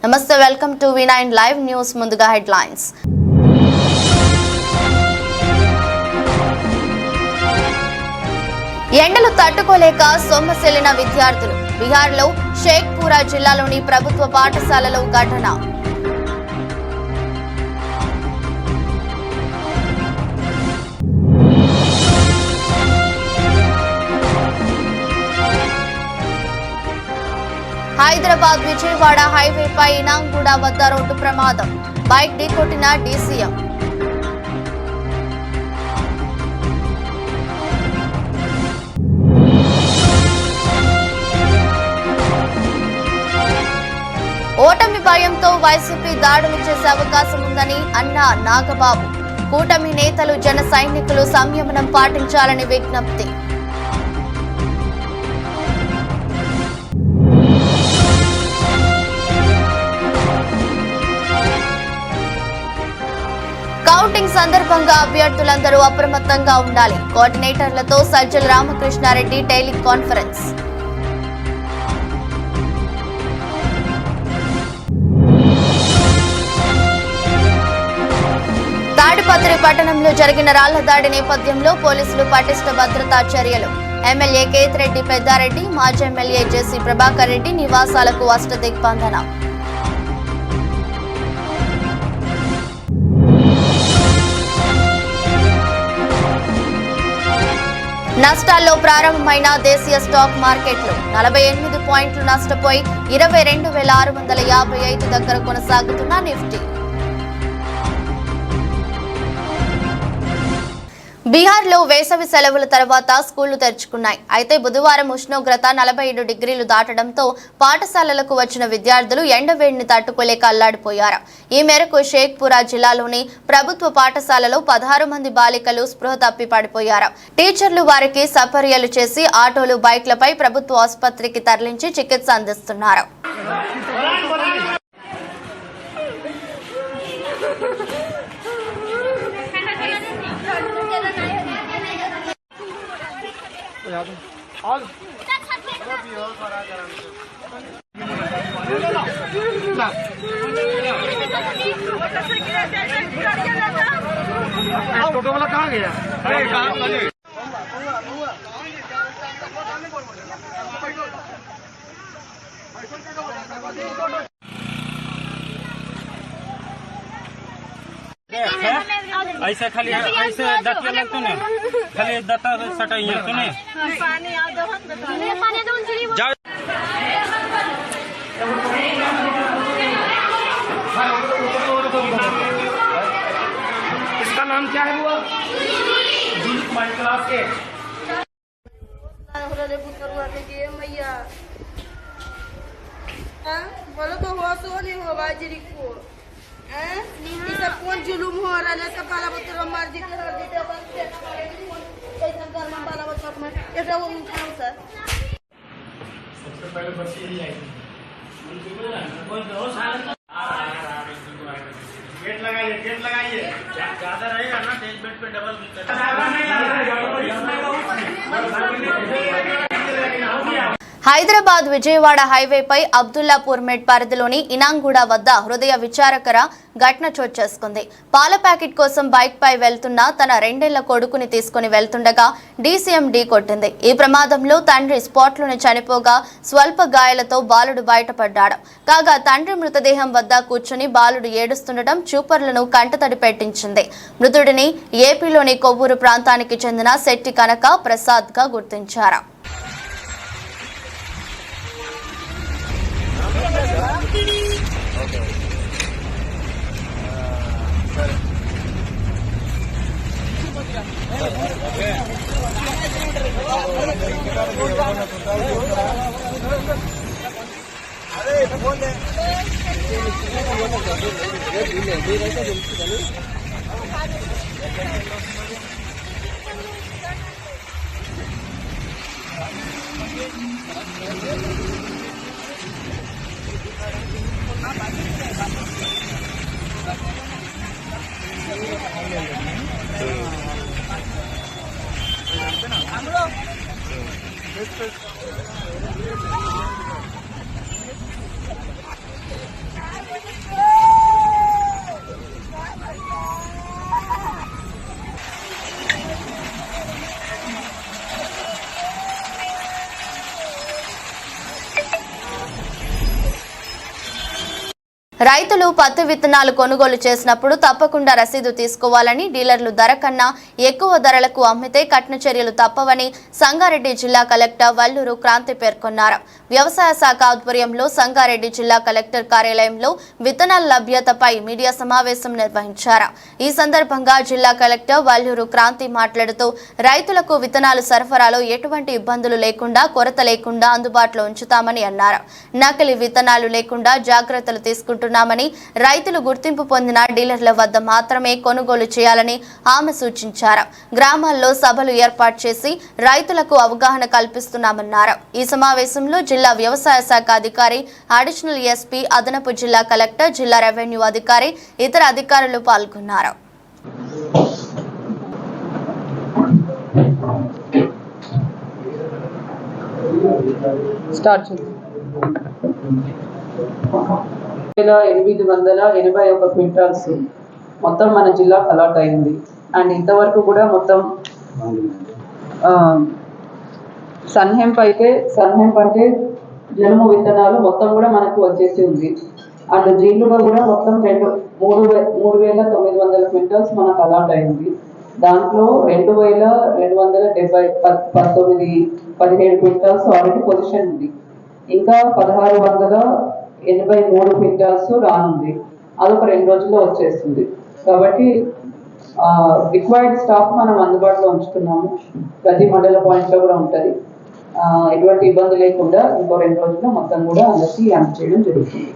నమస్తే, welcome to V9 live news. ముందుగా headlines. ఎండలు తట్టుకోలేక సొమ్మసిల్లిన విద్యార్థులు. బీహార్లో షేక్పురా జిల్లాలోని ప్రభుత్వ పాఠశాలలో ఘటన. హైదరాబాద్ విజయవాడ హైవేపై ఇనాంగూడ వద్ద రోడ్డు ప్రమాదం. బైక్ ఢీకొట్టిన డీసీఎం. ఓటమి భయంతో వైసీపీ దాడులు చేసే అవకాశం ఉందని అన్న నాగబాబు. కూటమి నేతలు జన సైనికులు సంయమనం పాటించాలని విజ్ఞప్తి. కౌంటింగ్ సందర్భంగా అభ్యర్థులందరూ అప్రమత్తంగా ఉండాలి. కోఆర్డినేటర్లతో సజ్జల రామకృష్ణారెడ్డి టెలికాన్ఫరెన్స్. తాడిపత్రి పట్టణంలో జరిగిన రాళ్ల దాడి నేపథ్యంలో పోలీసులు పటిష్ట భద్రతా చర్యలు. ఎమ్మెల్యే కేతిరెడ్డి పెద్దారెడ్డి, మాజీ ఎమ్మెల్యే జెసి ప్రభాకర్ రెడ్డి నివాసాలకు అష్టదిగ్బంధన. నష్టాల్లో ప్రారంభమైన దేశీయ స్టాక్ మార్కెట్లు 48 పాయింట్లు నష్టపోయి 22,655 దగ్గర కొనసాగుతున్న నిఫ్టీ. బీహార్లో వేసవి సెలవుల తర్వాత స్కూళ్లు తెరుచుకున్నాయి. అయితే బుధవారం ఉష్ణోగ్రత 47 డిగ్రీలు దాటడంతో పాఠశాలలకు వచ్చిన విద్యార్థులు ఎండవేడిని తట్టుకోలేక అల్లాడిపోయారు. ఈ మేరకు షేక్పురా జిల్లాలోని ప్రభుత్వ పాఠశాలలో 16 మంది బాలికలు స్పృహ తప్పి పడిపోయారు. టీచర్లు వారికి సపర్యలు చేసి ఆటోలు, బైక్లపై ప్రభుత్వ ఆసుపత్రికి తరలించి చికిత్స అందిస్తున్నారు. टोटो वाला कहाँ गया? ऐसे खाली ऐसे दतिया लगते ने खाली दता सटाइए सुने पानी आ दो पानी दो जाओ। इसका नाम क्या है? वो माइनस क्लास के मैया बोलो तो हो सो नहीं हो बाजरी को सब कौन जुलूम हो रहा है? सब बाला बच्चों मार जीते हर जीते कैसा घर में बाला बच्चों में ऐसा वो उठाओ सर। सबसे पहले बच्ची यही आई गेट लगाइए ज्यादा रहेगा ना, एक बेड पे डबल హైదరాబాద్ విజయవాడ హైవేపై అబ్దుల్లాపూర్ మెట్ పరిధిలోని ఇనాంగూడ వద్ద హృదయ విచారకర ఘటన చోటు చేసుకుంది. పాల ప్యాకెట్ కోసం బైక్ పై వెళ్తున్న తన 2 ఏళ్ల కొడుకుని తీసుకుని వెళ్తుండగా డీసీఎం ఢీ కొట్టింది. ఈ ప్రమాదంలో తండ్రి స్పాట్లోనే చనిపోగా స్వల్ప గాయాలతో బాలుడు బయటపడ్డాడు. కాగా తండ్రి మృతదేహం వద్ద కూర్చుని బాలుడు ఏడుస్తుండటం చూపర్లను కంటతడి పెట్టించింది. మృతుడిని ఏపీలోని కొవ్వూరు ప్రాంతానికి చెందిన శెట్టి కనక ప్రసాద్ గా గుర్తించారు. రైతులు పత్తి విత్తనాలు కొనుగోలు చేసినప్పుడు తప్పకుండా రసీదు తీసుకోవాలని, డీలర్లు ధర కన్నా ఎక్కువ ధరలకు అమ్మితే కఠిన చర్యలు తప్పవని సంగారెడ్డి జిల్లా కలెక్టర్ వల్లూరు క్రాంతి పేర్కొన్నారు. వ్యవసాయ శాఖ ఆధ్వర్యంలో సంగారెడ్డి జిల్లా కలెక్టర్ కార్యాలయంలో విత్తనాల లభ్యతపై మీడియా సమావేశం నిర్వహించారు. ఈ సందర్భంగా జిల్లా కలెక్టర్ వల్లూరు క్రాంతి మాట్లాడుతూ రైతులకు విత్తనాలు సరఫరాలో ఎటువంటి ఇబ్బందులు లేకుండా, కొరత లేకుండా అందుబాటులో ఉంచుతామని అన్నారు. నకిలీ విత్తనాలు లేకుండా జాగ్రత్తలు తీసుకుంటున్నామని, రైతులు గుర్తింపు పొందిన డీలర్ల వద్ద మాత్రమే కొనుగోలు చేయాలని ఆమె సూచించారు. గ్రామాల్లో సభలు ఏర్పాటు చేసి రైతులకు అవగాహన కల్పిస్తున్నామన్నారు. ఈ సమావేశంలో జిల్లా వ్యవసాయ శాఖ అధికారి, అడిషనల్ ఎస్పీ, అదనపు జిల్లా కలెక్టర్, జిల్లా రెవెన్యూ అధికారి, ఇతర అధికారులు పాల్గొన్నారు. స్టార్ట్ 881 క్వింటాల్స్ మొత్తం మన జిల్లాకు అలాట్ అయింది. అండ్ ఇంతవరకు కూడా మొత్తం సన్హెంప్ అంటే జనుము విత్తనాలు మొత్తం కూడా మనకు వచ్చేసి ఉంది. అండ్ జీలుగా కూడా మొత్తం 3,900 క్వింటాల్స్ మనకు అలాట్ అయింది. దాంట్లో 2,217 క్వింటాల్స్ ఆల్రెడీ పొజిషన్ ఉంది. ఇంకా 1,683 క్వింటాల్స్ రానుంది. అదొక 2 రోజుల్లో వచ్చేస్తుంది. కాబట్టి రిక్వైర్డ్ స్టాక్ మనం అందుబాటులో ఉంచుతున్నాము. ప్రతి మండల పాయింట్లో కూడా ఉంటుంది. ఎటువంటి ఇబ్బంది లేకుండా ఇంకో 2 రోజుల్లో మొత్తం కూడా అందరికీ అందజేయడం జరుగుతుంది.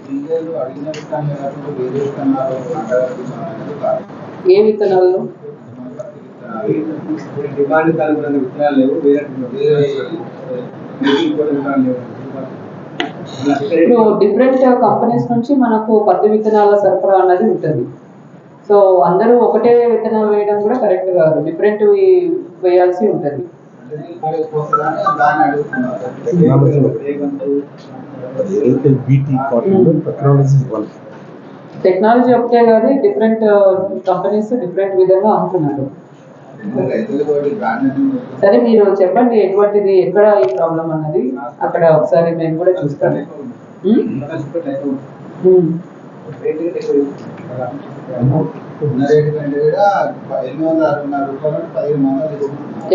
ఏ విత్తనాలు? ఇప్పుడు డిఫరెంట్ కంపెనీస్ నుంచి మనకు పత్తి విత్తనాల సరఫరా అన్నది ఉంటుంది. సో అందరూ ఒకటే విత్తనాలు వేయడం కూడా కరెక్ట్ కాదు, డిఫరెంట్ వేయాల్సి ఉంటుంది. టెక్నాలజీ ఒకటే కాదు, డిఫరెంట్ కంపెనీస్ డిఫరెంట్ విధంగా అమ్ముతున్నారు. సరే, మీరు చెప్పండి ఎటువంటిది, ఎక్కడ ఈ ప్రాబ్లం అన్నది అక్కడ ఒకసారి మేము కూడా చూస్తాను.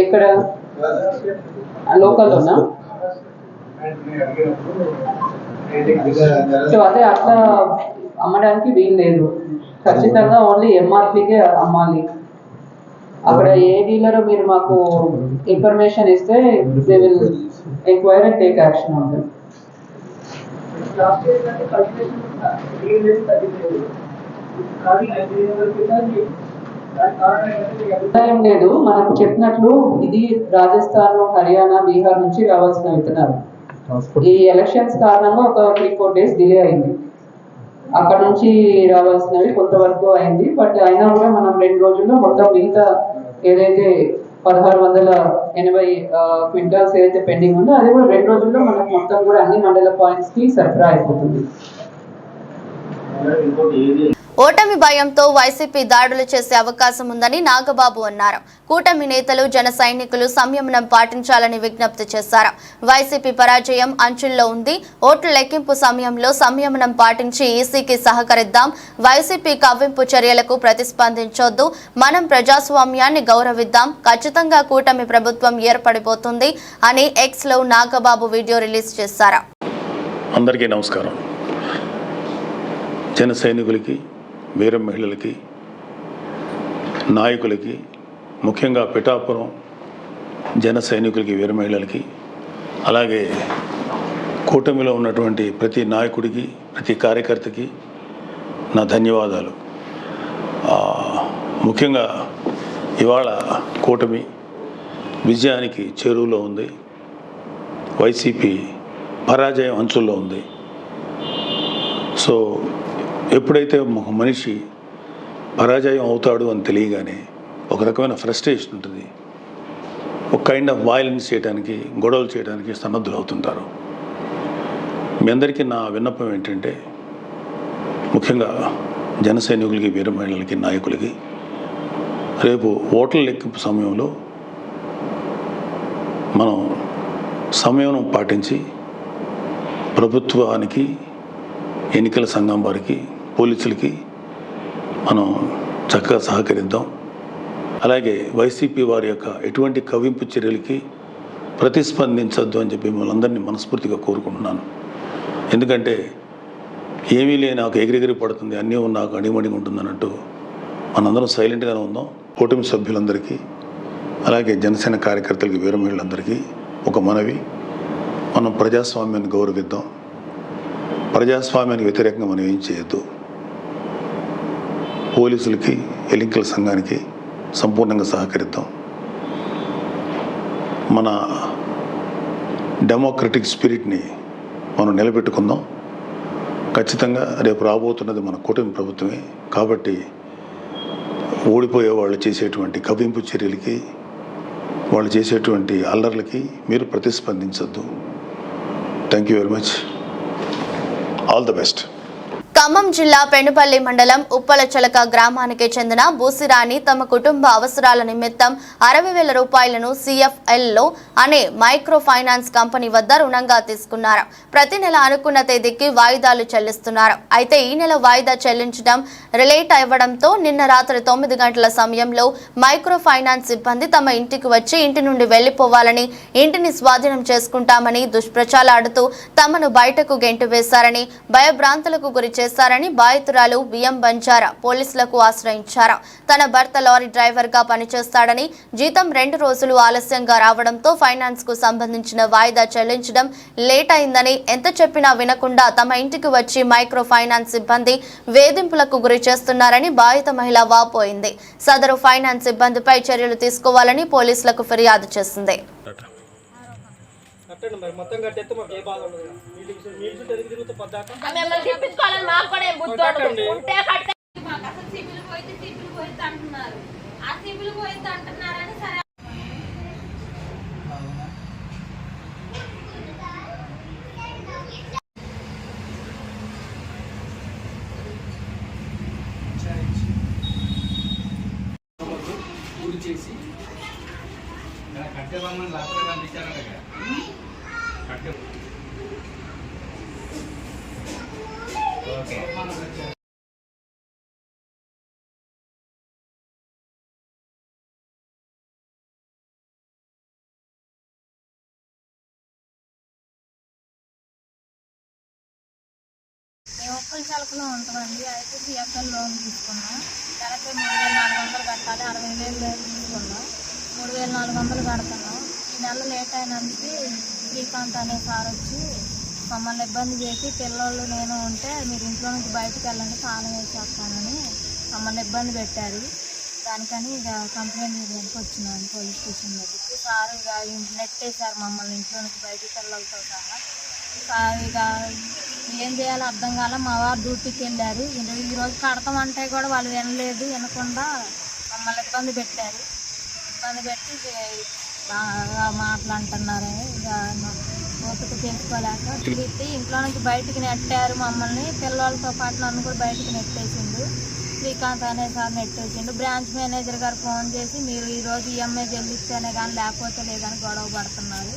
ఎక్కడ? లోకల్లోనా? సో అదే అట్లా అమ్మడానికి వీలు లేదు. ఖచ్చితంగా ఓన్లీ ఎంఆర్పీకే అమ్మాలి. అక్కడ ఏ డీలర్ మీరు మాకు ఇన్ఫర్మేషన్ ఇస్తే they will enquire and take action on them. ఏం లేదు, మనకు చెప్పినట్లు ఇది రాజస్థాన్, హర్యానా, బీహార్ నుంచి రావాల్సిన విత్తనాలు. ఈ ఎలక్షన్స్ కారణంగా ఒక 3-4 days డిలే అయింది. అక్కడ నుంచి రావాల్సినవి కొంతవరకు అయింది. బట్ అయినా కూడా మనం 2 రోజుల్లో మొత్తం మిగతా ఏదైతే 1,680 క్వింటాల్స్ ఏదైతే పెండింగ్ ఉందో అది కూడా 2 రోజుల్లో మనకు మొత్తం కూడా అన్ని మండల పాయింట్స్ కి సరఫరా అయిపోతుంది. ఓటమి భయంతో వైసీపీ దాడులు చేసే అవకాశం ఉందని నాగబాబు అన్నారు. కూటమి నేతలు, జన సైనికులు సంయమనం పాటించాలని విజ్ఞప్తి చేశారు. వైసీపీ పరాజయం అంచుల్లో ఉంది. ఓట్ల లెక్కింపు సమయంలో సంయమనం పాటించి ఈసీకి సహకరిద్దాం. వైసీపీ కవ్వింపు చర్యలకు ప్రతిస్పందించొద్దు. మనం ప్రజాస్వామ్యాన్ని గౌరవిద్దాం. ఖచ్చితంగా కూటమి ప్రభుత్వం ఏర్పడిపోతుంది అని ఎక్స్ లో నాగబాబు వీడియో రిలీజ్ చేశారు. అందరికీ నమస్కారం. జన సైనికులకి, వీర మహిళలకి, నాయకులకి, ముఖ్యంగా పిఠాపురం జన సైనికులకి, వీర మహిళలకి, అలాగే కూటమిలో ఉన్నటువంటి ప్రతి నాయకుడికి, ప్రతి కార్యకర్తకి నా ధన్యవాదాలు. ముఖ్యంగా ఇవాళ కూటమి విజయానికి చేరువలో ఉంది. వైసీపీ పరాజయం అంచుల్లో ఉంది. సో ఎప్పుడైతే ఒక మనిషి పరాజయం అవుతాడు అని తెలియగానే ఒక రకమైన ఫ్రస్ట్రేషన్ ఉంటుంది. ఒక కైండ్ ఆఫ్ వైలెన్స్ చేయడానికి, గొడవలు చేయడానికి సన్నద్ధులు అవుతుంటారు. మీ అందరికీ నా విన్నపం ఏంటంటే, ముఖ్యంగా జన సైనికులకి, వీర మహిళలకి, నాయకులకి రేపు ఓట్ల లెక్కింపు సమయంలో మనం సంయమనం పాటించి ప్రభుత్వానికి, ఎన్నికల సంఘం వారికి పోలీసులకి మనం చక్కగా సహకరిద్దాం. అలాగే వైసీపీ వారి యొక్క ఎటువంటి కవ్వింపు చర్యలకి ప్రతిస్పందించద్దు అని చెప్పి మిమ్మల్ని అందరినీ మనస్ఫూర్తిగా కోరుకుంటున్నాను. ఎందుకంటే ఏమీ లేని నాకు ఎగిరెగిరి పడుతుంది, అన్నీ నాకు అడిమడిగా ఉంటుంది అన్నట్టు మనందరం సైలెంట్గానే ఉందాం. కూటమి సభ్యులందరికీ అలాగే జనసేన కార్యకర్తలకి, వీర మహిళలందరికీ ఒక మనవి, మనం ప్రజాస్వామ్యాన్ని గౌరవిద్దాం. ప్రజాస్వామ్యానికి వ్యతిరేకంగా మనం ఏం చేయొద్దు. పోలీసులకి, ఎన్నికల సంఘానికి సంపూర్ణంగా సహకరిద్దాం. మన డెమోక్రటిక్ స్పిరిట్ని మనం నిలబెట్టుకుందాం. ఖచ్చితంగా రేపు రాబోతున్నది మన కూటమి ప్రభుత్వమే. కాబట్టి ఓడిపోయే వాళ్ళు చేసేటువంటి కవ్వింపు చర్యలకి, వాళ్ళు చేసేటువంటి అల్లర్లకి మీరు ప్రతిస్పందించద్దు. Thank you very much. All the best. Khammam జిల్లా పెనుపల్లి మండలం ఉప్పలచలక గ్రామానికి చెందిన బూసిరాణి తమ కుటుంబ అవసరాల నిమిత్తం 60,000 రూపాయలను CFLలో అనే మైక్రో ఫైనాన్స్ కంపెనీ వద్ద రుణంగా తీసుకున్నారు. ప్రతి నెల అనుకున్న తేదీకి వాయిదాలు చెల్లిస్తున్నారు. అయితే ఈ నెల వాయిదా చెల్లించడం రిలేట్ అవ్వడంతో నిన్న రాత్రి 9 గంటల సమయంలో మైక్రో ఫైనాన్స్ సిబ్బంది తమ ఇంటికి వచ్చి ఇంటి నుండి వెళ్లిపోవాలని, ఇంటిని స్వాధీనం చేసుకుంటామని దుష్ప్రచారాడుతూ తమను బయటకు గెంటు వేశారని, భయభ్రాంతులకు గురి చేశారని బాధితురాలు బియ్యం బంజారా పోలీసులకు ఆశ్రయించారు. తన భర్త లారీ డ్రైవర్ గా పనిచేస్తాడని, జీతం 2 రోజులు ఆలస్యంగా రావడంతో ఫైనాన్స్ కు సంబంధించిన వాయిదా చెల్లించడం లేట్ అయిందని, ఎంత చెప్పినా వినకుండా తమ ఇంటికి వచ్చి మైక్రో ఫైనాన్స్ సిబ్బంది వేధింపులకు గురి చేస్తున్నారని బాధిత మహిళ వాపోయింది. సదరు ఫైనాన్స్ సిబ్బందిపై చర్యలు తీసుకోవాలని పోలీసులకు ఫిర్యాదు చేసింది. మొత్తం కట్టేస్తే మాకు ఏ బాధ ఉండదు. మీరు తిరుగుతూ పద్దాక మిమ్మల్ని చెప్పించుకోవాలని మాకు కూడా ఏం బుద్ధి ఉండదు. ఉంటే కట్టే మాకు అసలు సిబిల్ పోయితే అంటున్నారు. ఆ సిబిల్ పోయితే అంటున్నారని సరే చేసి కట్టే బొమ్మని రాత్రి పంపించారంట. కట్టే ఓకే మేము ఉప్పలచలకలో ఉంటామండి. అయితే CFL లోన్ తీసుకున్నాం. నెలకి 3,400 కట్టాలి. 60,000 తీసుకున్నాం. 3,400 కడుతున్నాం. ఈ నెల లేట్ అయినందుకు శ్రీకాంత్ అనే సార్ వచ్చి మమ్మల్ని ఇబ్బంది చేసి, పిల్లలు నేను ఉంటే మీరు ఇంట్లో నుంచి బయటకు వెళ్ళండి, తాళం వేసేస్తానని మమ్మల్ని ఇబ్బంది పెట్టారు. దానికని ఇక కంప్లైంట్ చేయడానికి వచ్చినాను పోలీస్ స్టేషన్ దగ్గరికి. సార్ ఇక నెట్టేశారు మమ్మల్ని ఇంట్లో నుంచి బయటకు పిల్లలతో సహా. సార్ ఇక ఏం చేయాలో అర్థం కాల. మా వారు డ్యూటీకి వెళ్ళారు. ఈరోజు కడతామంటే కూడా వాళ్ళు వినలేదు, వినకుండా మమ్మల్ని ఇబ్బంది పెట్టారు. ఇబ్బంది పెట్టి మాట్లాడుతున్నారు. ఇక ఓపిక చేసుకోలేక తిరిగి ఇంట్లో నుంచి బయటికి నెట్టారు మమ్మల్ని. పిల్లలతో పాటు నన్ను కూడా బయటికి నెట్టేసిండు. శ్రీకాంత్ అనే సార్ నెట్టేసిండు. బ్రాంచ్ మేనేజర్ గారు ఫోన్ చేసి మీరు ఈరోజు EMI చెల్లిస్తేనే కానీ లేకపోతే లేదని గొడవ పడుతున్నారు.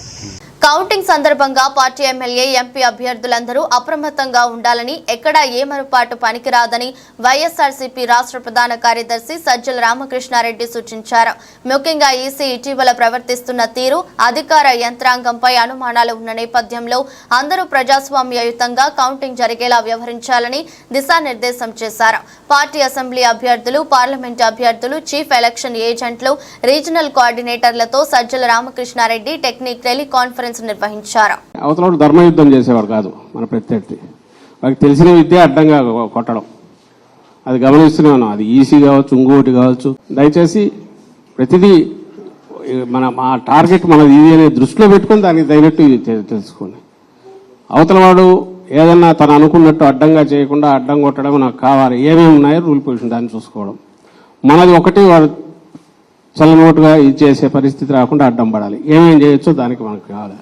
కౌంటింగ్ సందర్భంగా పార్టీ ఎమ్మెల్యే, ఎంపీ అభ్యర్థులందరూ అప్రమత్తంగా ఉండాలని, ఎక్కడా ఏ మరుపాటు పనికిరాదని వైఎస్ఆర్సీపీ రాష్ట్ర ప్రధాన కార్యదర్శి సజ్జల రామకృష్ణారెడ్డి సూచించారు. ముఖ్యంగా ఈసీ ఇటీవల ప్రవర్తిస్తున్న తీరు, అధికార యంత్రాంగంపై అనుమానాలు ఉన్న నేపథ్యంలో అందరూ ప్రజాస్వామ్యయుతంగా కౌంటింగ్ జరిగేలా వ్యవహరించాలని దిశానిర్దేశం చేశారు. పార్టీ అసెంబ్లీ అభ్యర్థులు, పార్లమెంటు అభ్యర్థులు, చీఫ్ ఎలక్షన్ ఏజెంట్లు, రీజనల్ కోఆర్డినేటర్లతో సజ్జల రామకృష్ణారెడ్డి టెక్నిక్ టెలికాన్ఫరెన్స్ నిర్వహించారు. అవతల ధర్మయుద్ధం చేసేవాడు కాదు మన ప్రత్యర్థి. వారికి తెలిసిన విద్య అడ్డంగా కొట్టడం, అది గమనిస్తూనే ఉన్నాం. అది ఈసీ కావచ్చు, ఇంకోటి కావచ్చు. దయచేసి ప్రతిదీ మా టార్గెట్ మనది ఇది అనే దృష్టిలో పెట్టుకుని దానికి తగినట్టు తెలుసుకోండి. అవతల వాడు ఏదన్నా తను అనుకున్నట్టు అడ్డంగా చేయకుండా అడ్డం కొట్టడం నాకు కావాలి. ఏమేమి ఉన్నాయో రూల్ పొజిషన్ దాన్ని చూసుకోవడం. మనది ఒకటి వాడు చల్లనోటుగా ఇది చేసే పరిస్థితి రాకుండా అడ్డం పడాలి. ఏమేం చేయొచ్చో దానికి మనకు కావాలి.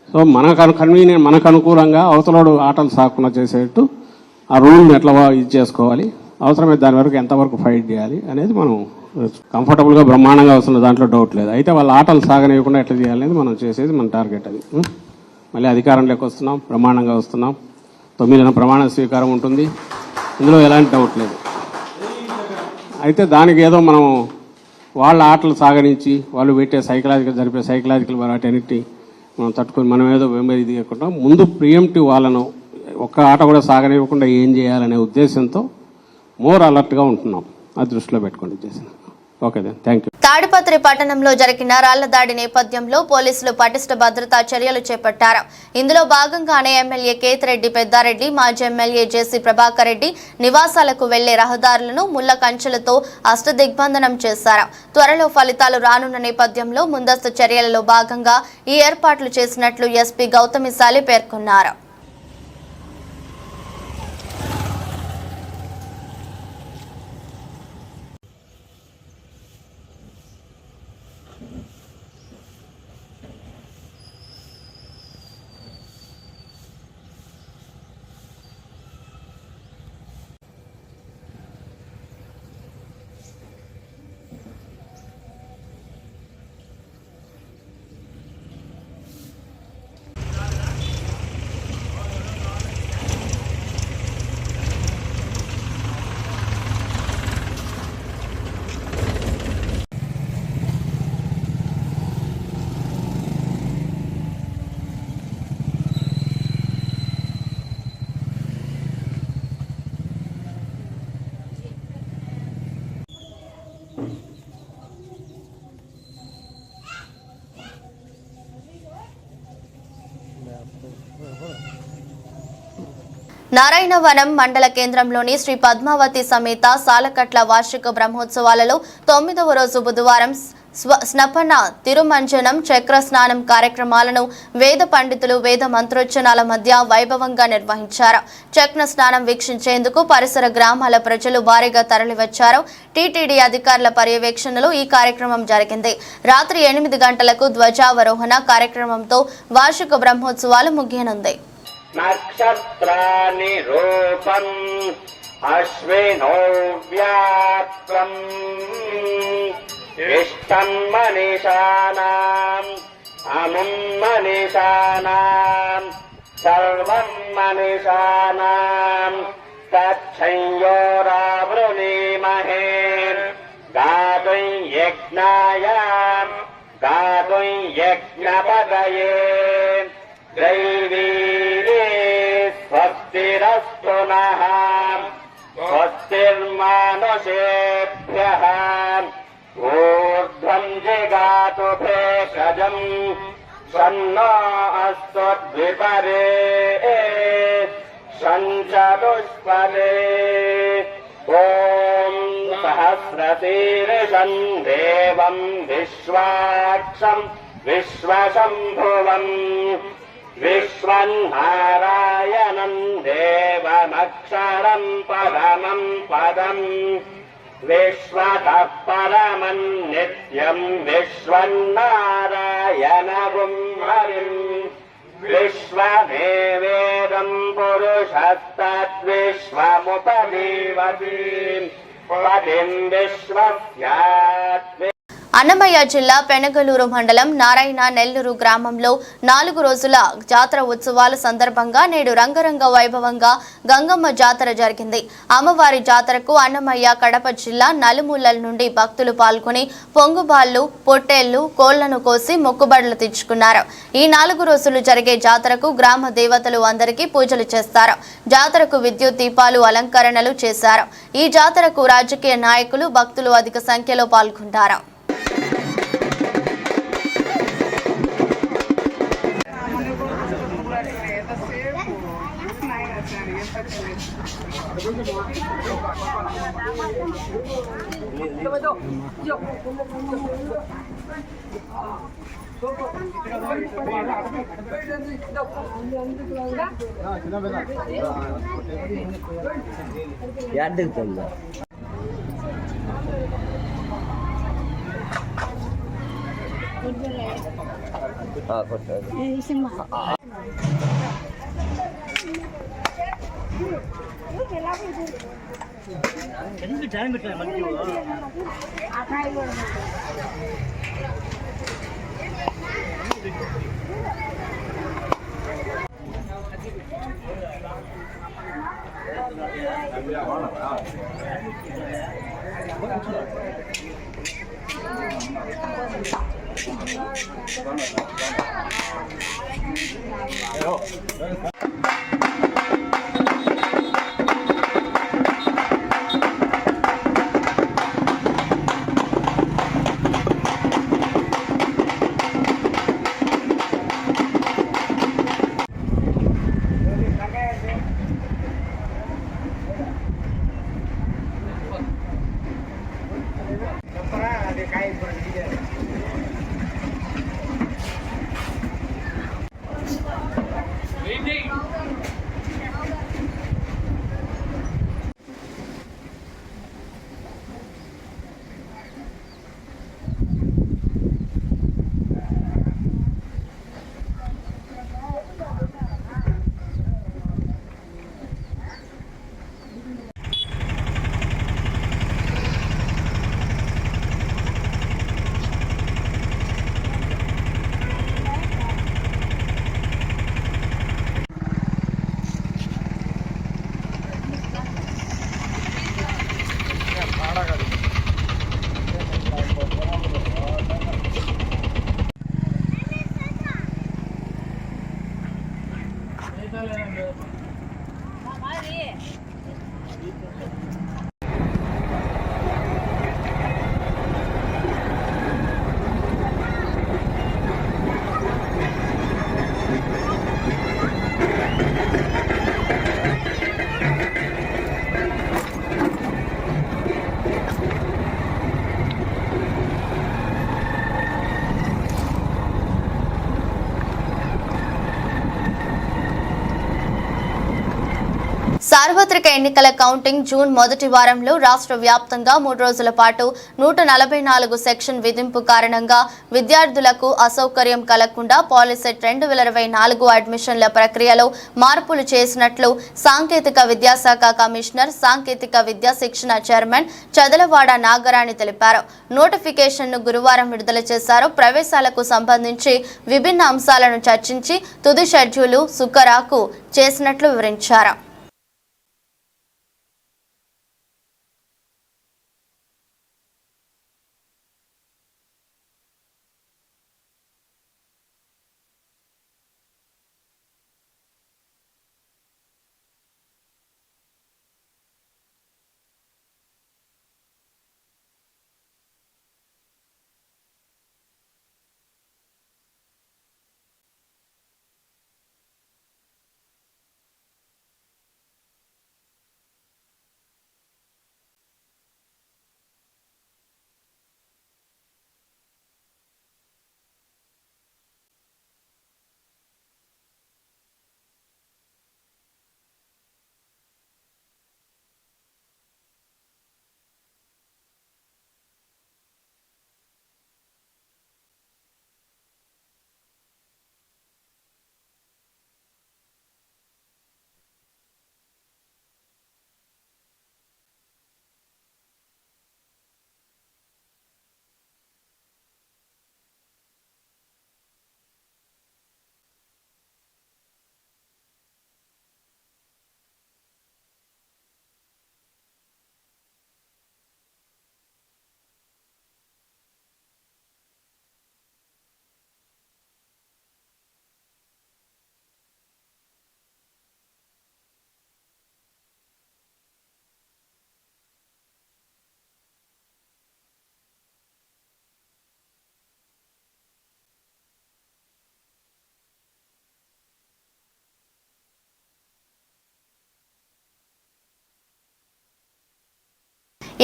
సో కన్వీనియంట్ మనకు అనుకూలంగా అవతలోడు ఆటలు సాకుండా చేసేట్టు ఆ రూల్ని ఎట్లా ఇది చేసుకోవాలి, అవసరమైతే దాని వరకు ఎంతవరకు ఫైట్ చేయాలి అనేది మనం కంఫర్టబుల్గా బ్రహ్మాండంగా వస్తున్న దాంట్లో డౌట్ లేదు. అయితే వాళ్ళ ఆటలు సాగనివ్వకుండా ఎట్లా చేయాలనేది మనం చేసేది మన టార్గెట్. అది మళ్ళీ అధికారంలోకి వస్తున్నాం, బ్రహ్మాండంగా వస్తున్నాం. 9న ప్రమాణ స్వీకారం ఉంటుంది. ఇందులో ఎలాంటి డౌట్ లేదు. అయితే దానికి ఏదో మనం వాళ్ళ ఆటలు సాగరించి వాళ్ళు పెట్టే జరిపే సైకలాజికల్ వాటన్నిటి మనం తట్టుకొని మనం ఏదో వెంబడి దిగకుండా ముందు ప్రియంటివ్ వాళ్ళను ఒక్క ఆట కూడా సాగనివ్వకుండా ఏం చేయాలనే ఉద్దేశంతో మోర్ అలర్ట్గా ఉంటున్నాం. అది దృష్టిలో పెట్టుకోండి ఉద్దేశం. Okay then, thank you. Tadipatri పట్టణంలో జరిగిన రాళ్ల దాడి నేపథ్యంలో పోలీసులు పటిష్ట భద్రతా చర్యలు చేపట్టారు. ఇందులో భాగంగానే ఎమ్మెల్యే కేతిరెడ్డి పెద్దారెడ్డి, మాజీ ఎమ్మెల్యే జేసీ ప్రభాకర్ రెడ్డి నివాసాలకు వెళ్లే రహదారులను ముళ్ల కంచెలతో అష్టదిగ్బంధనం చేశారు. త్వరలో ఫలితాలు రానున్న నేపథ్యంలో ముందస్తు చర్యలలో భాగంగా ఈ ఏర్పాట్లు చేసినట్లు ఎస్పీ గౌతమిశాలి పేర్కొన్నారు. నారాయణవనం మండల కేంద్రంలోని శ్రీ పద్మావతి సమేత సాలకట్ల వార్షిక బ్రహ్మోత్సవాలలో 9వ రోజు బుధవారం స్నపన తిరుమంజనం చక్ర స్నానం కార్యక్రమాలను వేద పండితులు వేద మంత్రోచ్చరణల మధ్య వైభవంగా నిర్వహించారు. చక్ర స్నానం వీక్షించేందుకు పరిసర గ్రామాల ప్రజలు భారీగా తరలివచ్చారు. టీటీడీ అధికారుల పర్యవేక్షణలో ఈ కార్యక్రమం జరిగింది. రాత్రి 8 గంటలకు ధ్వజావరోహణ కార్యక్రమంతో వార్షిక బ్రహ్మోత్సవాలు ముగియనుంది. నక్షత్రాని రూపం అశ్వినో వ్యాప్తం ఇష్టం మనీషానాం అముం మనీషానాం సర్వం మనీషానాం తచ్చయోరావృణీమహే గాతుం యజ్ఞాయ గాతుం యజ్ఞపతయే దైవీరే స్వస్తిరస్తు నః స్వస్తిర్మానుషేభ్యః ఊర్ధ్వం జిగాతు భేషజం సన్నో అస్తు ద్విపరే సంచతుష్పదే ఓం సహస్రశీర్షం దేవం విశ్వాక్షం విశ్వశంభువం విశ్వన్నారాయణం దేవమక్షరం పరమం పదం విశ్వతః పరమం నిత్యం విశ్వన్నారాయణగుం హరిం విశ్వదేవేదం పురుషస్తద్విశ్వముపజీవతి పదిం విశ్వస్యాత్. అన్నమయ్య జిల్లా పెనగలూరు మండలం నారాయణ నెల్లూరు గ్రామంలో 4 రోజుల జాతర ఉత్సవాల సందర్భంగా నేడు రంగరంగ వైభవంగా గంగమ్మ జాతర జరిగింది. అమ్మవారి జాతరకు అన్నమయ్య కడప జిల్లా నలుమూలల నుండి భక్తులు పాల్గొని పొంగుబాళ్లు పొట్టేళ్లు కోళ్లను కోసి మొక్కుబడులు తెచ్చుకున్నారు. ఈ 4 రోజులు జరిగే జాతరకు గ్రామ దేవతలు అందరికీ పూజలు చేస్తారు. జాతరకు విద్యుత్ దీపాలు అలంకరణలు చేశారు. ఈ జాతరకు రాజకీయ నాయకులు భక్తులు అధిక సంఖ్యలో పాల్గొంటారు. సార్వత్రిక ఎన్నికల కౌంటింగ్ జూన్ మొదటి వారంలో రాష్ట్ర వ్యాప్తంగా 3 రోజుల పాటు 144 సెక్షన్ విధింపు కారణంగా విద్యార్థులకు అసౌకర్యం కలగకుండా పాలిసెట్ 2024 అడ్మిషన్ల ప్రక్రియలో మార్పులు చేసినట్లు సాంకేతిక విద్యాశాఖ కమిషనర్ సాంకేతిక విద్యా శిక్షణ చైర్మన్ చదలవాడ నాగరాణి తెలిపారు. నోటిఫికేషన్ను గురువారం విడుదల చేశారు. ప్రవేశాలకు సంబంధించి విభిన్న అంశాలను చర్చించి తుది షెడ్యూలు సుఖరాకు చేసినట్లు వివరించారు.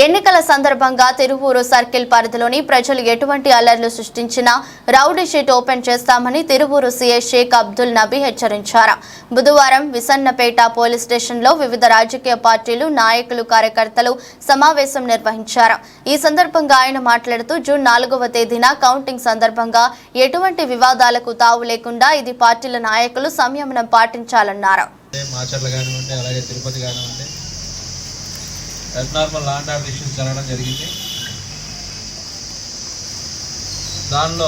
ఎన్నికల సందర్భంగా తిరువూరు సర్కిల్ పరిధిలోని ప్రజలు ఎటువంటి అల్లర్లు సృష్టించినా రౌడీ షీట్ ఓపెన్ చేస్తామని తిరువూరు సీఐ షేక్ అబ్దుల్ నబీ హెచ్చరించారు. బుధవారం విసన్నపేట పోలీస్ స్టేషన్లో వివిధ రాజకీయ పార్టీలు నాయకులు కార్యకర్తలు సమావేశం నిర్వహించారు. ఈ సందర్భంగా ఆయన మాట్లాడుతూ జూన్ 4వ తేదీన కౌంటింగ్ సందర్భంగా ఎటువంటి వివాదాలకు తావు లేకుండా ఇది పార్టీల నాయకులు సంయమనం పాటించాలన్నారు. Abnormal law and order issues జరగడం జరిగింది. దానిలో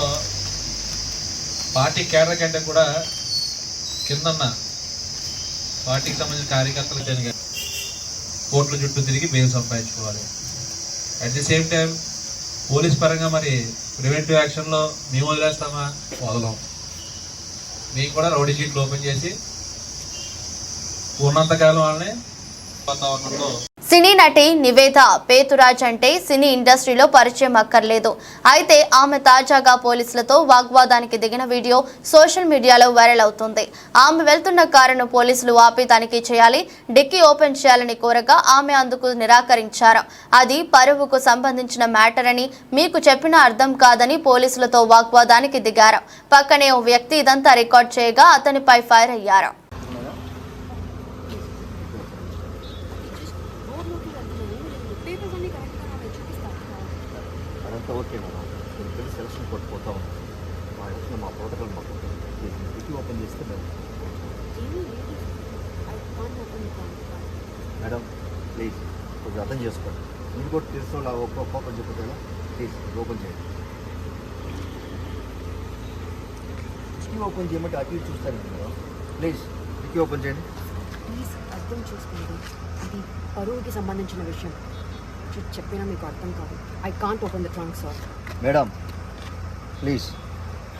పార్టీ కేడర్ కంటే కూడా కిందన్న పార్టీకి సంబంధించిన కార్యకర్తలు జరిగారు. కోర్టుల చుట్టూ తిరిగి బెయిల్ సంపాదించుకోవాలి. At the same time police పరంగా మరి ప్రివెంటివ్ యాక్షన్లో మేము వదిలేస్తామా? వదలం. మీకు కూడా రౌడీ షీట్లు ఓపెన్ చేసి ఉన్నంతకాలం వాళ్ళని వాతావరణంలో. సినీ నటి నివేద పేతురాజ్ అంటే సినీ ఇండస్ట్రీలో పరిచయం అక్కర్లేదు. అయితే ఆమె తాజాగా పోలీసులతో వాగ్వాదానికి దిగిన వీడియో సోషల్ మీడియాలో వైరల్ అవుతుంది. ఆమె వెళ్తున్న కారును పోలీసులు ఆపి తనిఖీ చేయాలి, డిక్కీ ఓపెన్ చేయాలని కోరగా ఆమె అందుకు నిరాకరించారు. అది పరువుకు సంబంధించిన మ్యాటర్ అని మీకు చెప్పినా అర్థం కాదని పోలీసులతో వాగ్వాదానికి దిగారు. పక్కనే ఓ వ్యక్తి ఇదంతా రికార్డ్ చేయగా అతనిపై ఫైర్ అయ్యారు. ఓకే మేడం, నేను పెళ్లి సెలక్షన్ కొట్టుకుపోతా ఉన్నాను. మా ఎలక్షన్ మా ప్రోటోకాల్ మాకు డిక్కీ ఓపెన్ చేస్తే మేడం ప్లీజ్ కొంచెం అర్థం చేసుకోండి. మీరు కూడా తెలుసు ఓపెన్ చెప్పేలా ప్లీజ్ ఓపెన్ చేయండి. డిక్కీ ఓపెన్ చేయమంటే అటు చూస్తాను మేడం. ప్లీజ్ డిక్కీ ఓపెన్ చేయండి. ప్లీజ్ అర్థం చేసుకోండి, ఇది పరువుకి సంబంధించిన విషయం. చెప్పినా మీకు అర్థం కాదు. I can't open the trunk sir. Madam please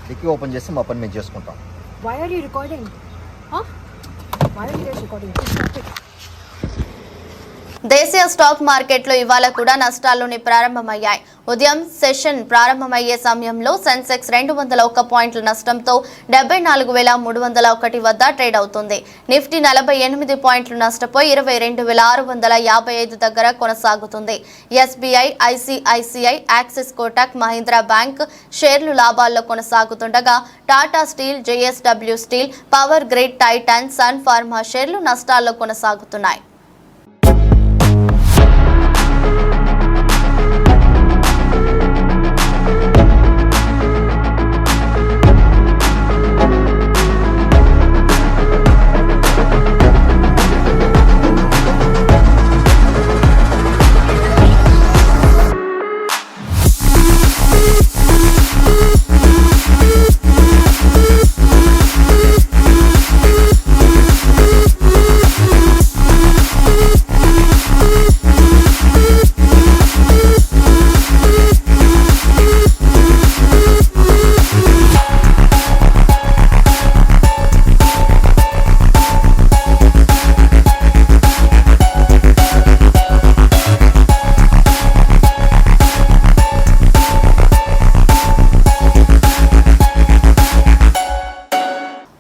dicky open చేస్తే మా పని మేము చేసుకుంటాం. Why are you recording? Why are you recording? దేశీయ స్టాక్ మార్కెట్లో ఇవాళ కూడా నష్టాల్లోనే ప్రారంభమయ్యాయి. ఉదయం సెషన్ ప్రారంభమయ్యే సమయంలో సెన్సెక్స్ 201 పాయింట్ల నష్టంతో 74,301 వద్ద ట్రేడ్ అవుతుంది. నిఫ్టీ 48 పాయింట్లు నష్టపోయి 22,655 దగ్గర కొనసాగుతుంది. SBI, ICICI, Axis, Kotak Mahindra bank షేర్లు లాభాల్లో కొనసాగుతుండగా Tata steel, JSW steel, power grid, Titan, Sun Pharma షేర్లు నష్టాల్లో కొనసాగుతున్నాయి.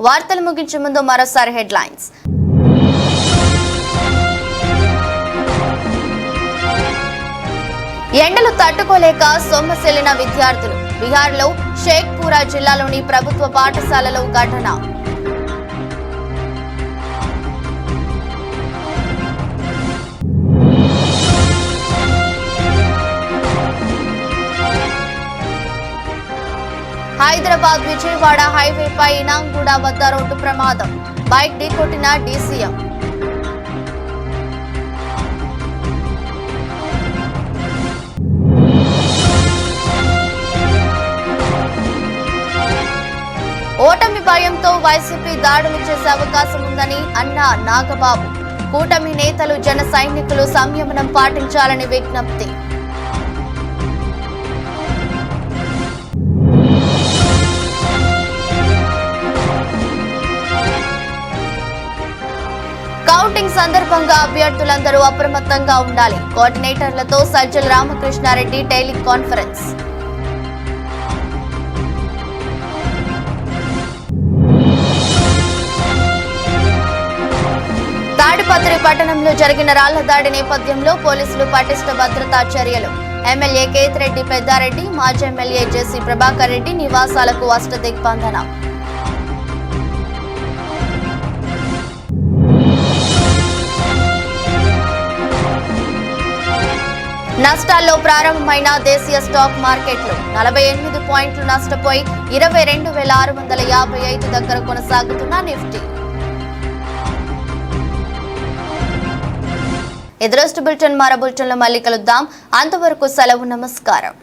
వార్తలు ముగించే ముందు మరోసారి హెడ్లైన్స్. ఎండలు తట్టుకోలేక సొమ్మసిల్లిన విద్యార్థులు. బీహార్లో షేక్పురా జిల్లాలోని ప్రభుత్వ పాఠశాలలో ఘటన. హైదరాబాద్ విజయవాడ హైవేపై ఇనాంగూడ వద్ద రోడ్డు ప్రమాదం. బైక్ ఢీకొట్టిన డీసీఎం. ఓటమి భయంతో వైసీపీ దాడులు చేసే అవకాశం ఉందని అన్న నాగబాబు. కూటమి నేతలు, జన సైనికులు సంయమనం పాటించాలని విజ్ఞప్తి. కౌంటింగ్ సందర్భంగా అభ్యర్థులందరూ అప్రమత్తంగా ఉండాలి. కోఆర్డినేటర్లతో సజ్జల రామకృష్ణారెడ్డి టెలికాన్ఫరెన్స్. తాడిపత్రి పట్టణంలో జరిగిన రాళ్ల దాడి నేపథ్యంలో పోలీసులు పటిష్ట భద్రతా చర్యలు. ఎమ్మెల్యే కేతిరెడ్డి పెద్దారెడ్డి, మాజీ ఎమ్మెల్యే జేసీ ప్రభాకర్ రెడ్డి నివాసాలకు అష్టదిగ్బంధన. నష్టాల్లో ప్రారంభమైన దేశీయ స్టాక్ మార్కెట్లు 48 పాయింట్లు నష్టపోయి 22,655 దగ్గర కొనసాగుతున్న నిఫ్టీ. ఎదురొస్ట్ బులెటిన్ మరో బులెటిన్లో మళ్ళీ కలుద్దాం. అంతవరకు సెలవు, నమస్కారం.